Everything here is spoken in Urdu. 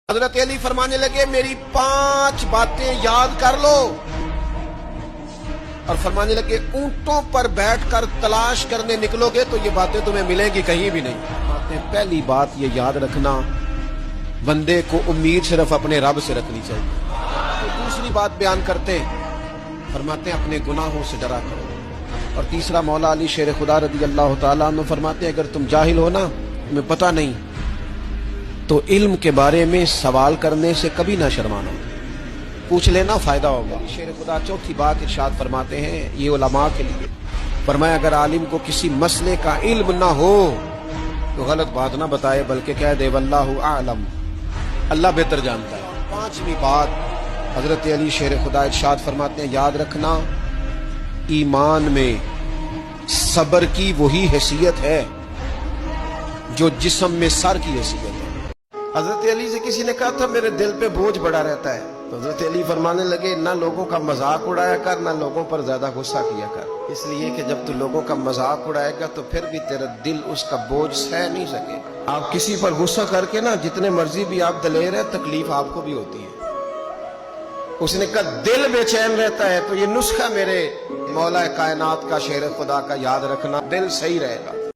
حضرت علی فرمانے لگے میری 5 باتیں یاد کر لو، اور فرمانے لگے اونٹوں پر بیٹھ کر تلاش کرنے نکلو گے تو یہ باتیں تمہیں ملیں گی کہیں بھی نہیں۔ پہلی بات یہ یاد رکھنا، بندے کو امید صرف اپنے رب سے رکھنی چاہیے۔ تو دوسری بات بیان کرتے فرماتے ہیں اپنے گناہوں سے ڈرا کرو، اور تیسرا مولا علی شیر خدا رضی اللہ تعالیٰ عنہ فرماتے ہیں اگر تم جاہل ہو نا، تمہیں پتہ نہیں، تو علم کے بارے میں سوال کرنے سے کبھی نہ شرمانا، پوچھ لینا، فائدہ ہوگا۔ شیر خدا چوتھی بات ارشاد فرماتے ہیں یہ علماء کے لیے، فرمایا اگر عالم کو کسی مسئلے کا علم نہ ہو تو غلط بات نہ بتائے بلکہ کہہ دے واللہ اعلم، اللہ بہتر جانتا ہے۔ پانچویں بات حضرت علی شیر خدا ارشاد فرماتے ہیں یاد رکھنا، ایمان میں صبر کی وہی حیثیت ہے جو جسم میں سر کی حیثیت ہے۔ حضرت علی سے کسی نے کہا تھا میرے دل پہ بوجھ بڑا رہتا ہے، تو حضرت علی فرمانے لگے نہ لوگوں کا مذاق اڑایا کر، نہ لوگوں پر زیادہ غصہ کیا کر، اس لیے کہ جب تو لوگوں کا مذاق اڑائے گا تو پھر بھی تیرا دل اس کا بوجھ سہ نہیں سکے۔ آپ کسی پر غصہ کر کے نا جتنے مرضی بھی آپ دلیر ہیں، تکلیف آپ کو بھی ہوتی ہے۔ اس نے کہا دل بے چین رہتا ہے، تو یہ نسخہ میرے مولا کائنات کا شیر خدا کا یاد رکھنا، دل صحیح رہے گا۔